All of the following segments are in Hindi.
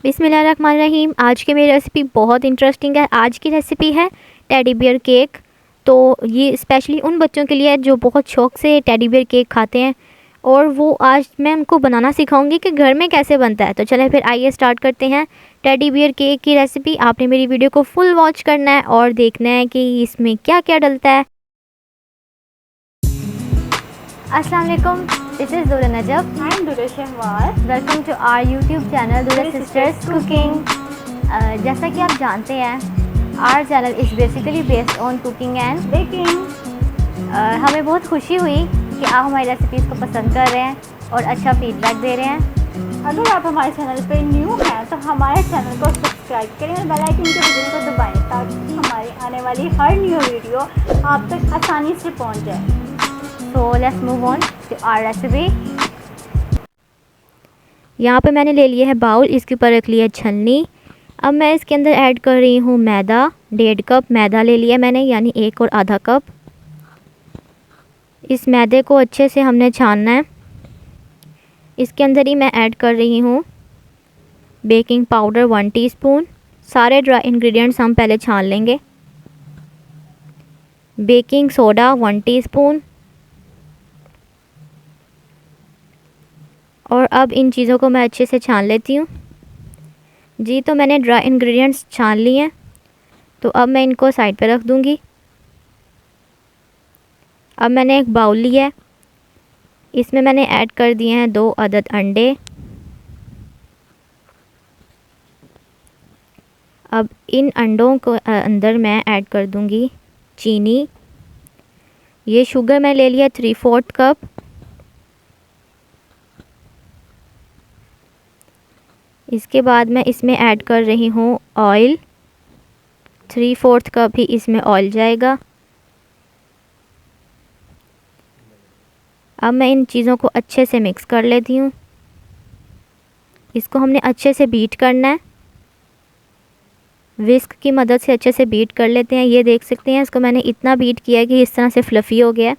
बिस्मिल्लाहिर्रहमानिर्रहीम। आज की मेरी रेसिपी बहुत इंटरेस्टिंग है। आज की रेसिपी है टेडी बियर केक। तो ये स्पेशली उन बच्चों के लिए है जो बहुत शौक़ से टेडी बियर केक खाते हैं, और वो आज मैं उनको बनाना सिखाऊंगी कि घर में कैसे बनता है। तो चलें फिर आइए स्टार्ट करते हैं टेडी बियर केक की रेसिपी। आपने मेरी वीडियो को फुल वॉच करना है और देखना है कि इसमें क्या क्या डलता है। अस्सलाम वालेकुम, दिस इज़ दुरा Najab and Dura Shahwaz. Welcome to our YouTube channel Dura sisters cooking. जैसा कि आप जानते हैं, our channel is basically based on cooking and baking. हमें बहुत खुशी हुई कि आप हमारी रेसिपीज़ को पसंद कर रहे हैं और अच्छा फीडबैक दे रहे हैं। अगर आप हमारे चैनल पे न्यू हैं तो हमारे चैनल को सब्सक्राइब करें और बेल आइकन के बटन को दबाएं ताकि हमारी आने वाली हर न्यू वीडियो आप तक आसानी से पहुंच जाए। So let's move on to our recipe. यहाँ पे मैंने ले लिया है बाउल, इसके ऊपर रख लिया छलनी। अब मैं इसके अंदर ऐड कर रही हूँ मैदा। 1.5 कप मैदा ले लिया मैंने, यानी 1 और आधा कप। इस मैदे को अच्छे से हमने छानना है। इसके अंदर ही मैं ऐड कर रही हूँ बेकिंग पाउडर 1 टीस्पून। सारे ड्राई इंग्रेडिएंट्स हम पहले छान लेंगे। Baking soda 1 teaspoon. और अब इन चीज़ों को मैं अच्छे से छान लेती हूँ। जी, तो मैंने ड्राई इंग्रेडिएंट्स छान लिए हैं, तो अब मैं इनको साइड पे रख दूँगी। अब मैंने एक बाउल लिया है, इसमें मैंने ऐड कर दिए हैं 2 अदद अंडे। अब इन अंडों को अंदर मैं ऐड कर दूँगी चीनी। ये शुगर मैं ले लिया 3/4 कप। इसके बाद मैं इसमें ऐड कर रही हूँ ऑयल। 3/4 कप ही इसमें ऑयल जाएगा। अब मैं इन चीज़ों को अच्छे से मिक्स कर लेती हूँ। इसको हमने अच्छे से बीट करना है। विस्क की मदद से अच्छे से बीट कर लेते हैं। ये देख सकते हैं, इसको मैंने इतना बीट किया है कि इस तरह से फ्लफ़ी हो गया है।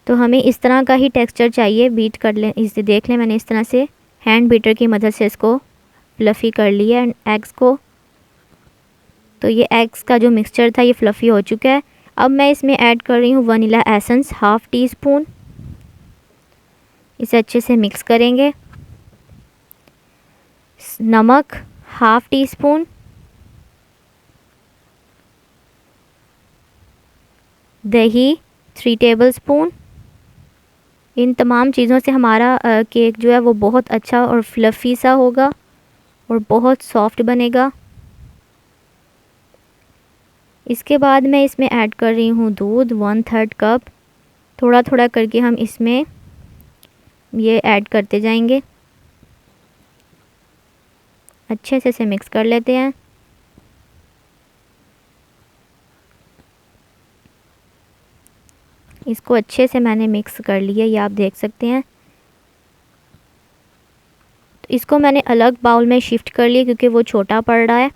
तो हमें इस तरह का ही टेक्सचर चाहिए। बीट कर लें, इसे देख लें, मैंने इस तरह से हैंड बीटर की मदद से इसको फ्लफ़ी कर लिया है एग्स को। तो ये एग्स का जो मिक्सचर था ये फ्लफ़ी हो चुका है। अब मैं इसमें ऐड कर रही हूँ वनीला एसेंस 1/2 टीस्पून। इसे अच्छे से मिक्स करेंगे। नमक 1/2 टीस्पून। दही 3 टेबलस्पून। इन तमाम चीज़ों से हमारा केक जो है वो बहुत अच्छा और फ्लफ़ी सा होगा और बहुत सॉफ्ट बनेगा। इसके बाद मैं इसमें ऐड कर रही हूँ दूध 1/3 कप। थोड़ा थोड़ा करके हम इसमें ये ऐड करते जाएंगे। अच्छे से इसे मिक्स कर लेते हैं। इसको अच्छे से मैंने मिक्स कर लिया, ये आप देख सकते हैं। तो इसको मैंने अलग बाउल में शिफ्ट कर लिया क्योंकि वो छोटा पड़ रहा है,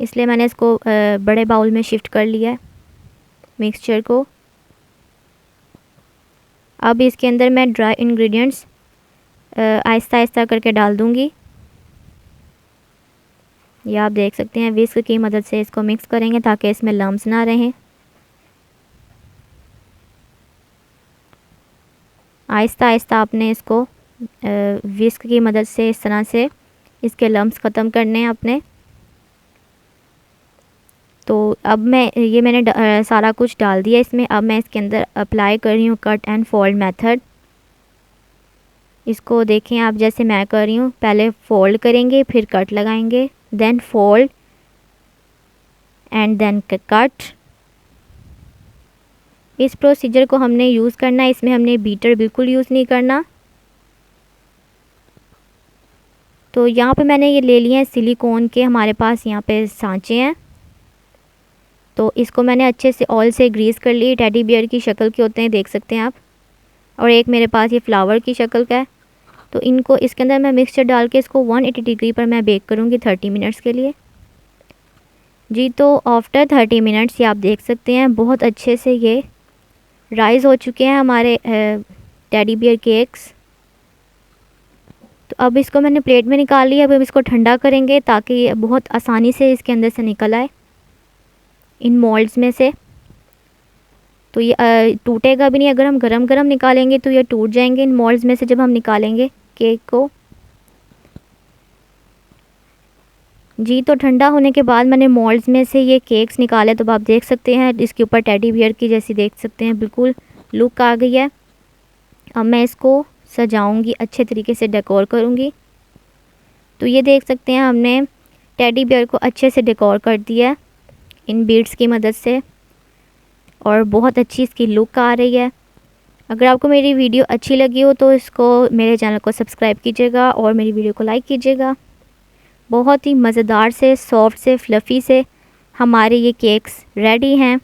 इसलिए मैंने इसको बड़े बाउल में शिफ्ट कर लिया है मिक्सचर को। अब इसके अंदर मैं ड्राई इंग्रेडिएंट्स आहिस्ता आहिस्ता करके डाल दूँगी। ये आप देख सकते हैं, विस्क की मदद से इसको मिक्स करेंगे ताकि इसमें लम्स ना रहें। आहिस्ता आहिस्ता आपने इसको विस्क की मदद से इस तरह से इसके लम्स ख़त्म करने हैं अपने। तो अब मैंने सारा कुछ डाल दिया इसमें। अब मैं इसके अंदर अप्लाई कर रही हूँ कट एंड फोल्ड मेथड। इसको देखें आप, जैसे मैं कर रही हूँ, पहले फोल्ड करेंगे, फिर कट लगाएंगे, then fold and then cut. इस प्रोसीजर को हमने यूज़ करना है। इसमें हमने बीटर बिल्कुल यूज़ नहीं करना। तो यहाँ पे मैंने ये ले लिए हैं सिलिकॉन के, हमारे पास यहाँ पे सांचे हैं। तो इसको मैंने अच्छे से ऑयल से ग्रीस कर ली। टेडी बियर की शक्ल के होते हैं, देख सकते हैं आप। और एक मेरे पास ये फ्लावर की शक्ल का है। तो इनको इसके अंदर मैं मिक्सचर डाल के इसको 180 डिग्री पर मैं बेक करूँगी 30 मिनट्स के लिए। जी, तो आफ्टर 30 मिनट्स ये आप देख सकते हैं बहुत अच्छे से ये राइज़ हो चुके हैं हमारे टेडी बियर केक्स। तो तो अब इसको मैंने प्लेट में निकाल लिया। अब हम इसको ठंडा करेंगे ताकि ये बहुत आसानी से इसके अंदर से निकल आए इन मोल्ड्स में से। तो ये टूटेगा भी नहीं। अगर हम गरम गरम निकालेंगे तो ये टूट जाएंगे इन मोल्ड्स में से जब हम निकालेंगे केक को। जी, तो ठंडा होने के बाद मैंने मोल्ड्स में से ये केक्स निकाले। तो आप देख सकते हैं इसके ऊपर टेडी बियर की जैसी देख सकते हैं बिल्कुल लुक आ गई है। अब मैं इसको सजाऊंगी, अच्छे तरीके से डेकोर करूंगी। तो ये देख सकते हैं हमने टेडी बियर को अच्छे से डेकोर कर दिया है इन बीड्स की मदद से और बहुत अच्छी इसकी लुक आ रही है। अगर आपको मेरी वीडियो अच्छी लगी हो तो इसको मेरे चैनल को सब्सक्राइब कीजिएगा और मेरी वीडियो को लाइक कीजिएगा। बहुत ही मज़ेदार से, सॉफ्ट से, फ्लफ़ी से हमारे ये केक्स रेडी हैं।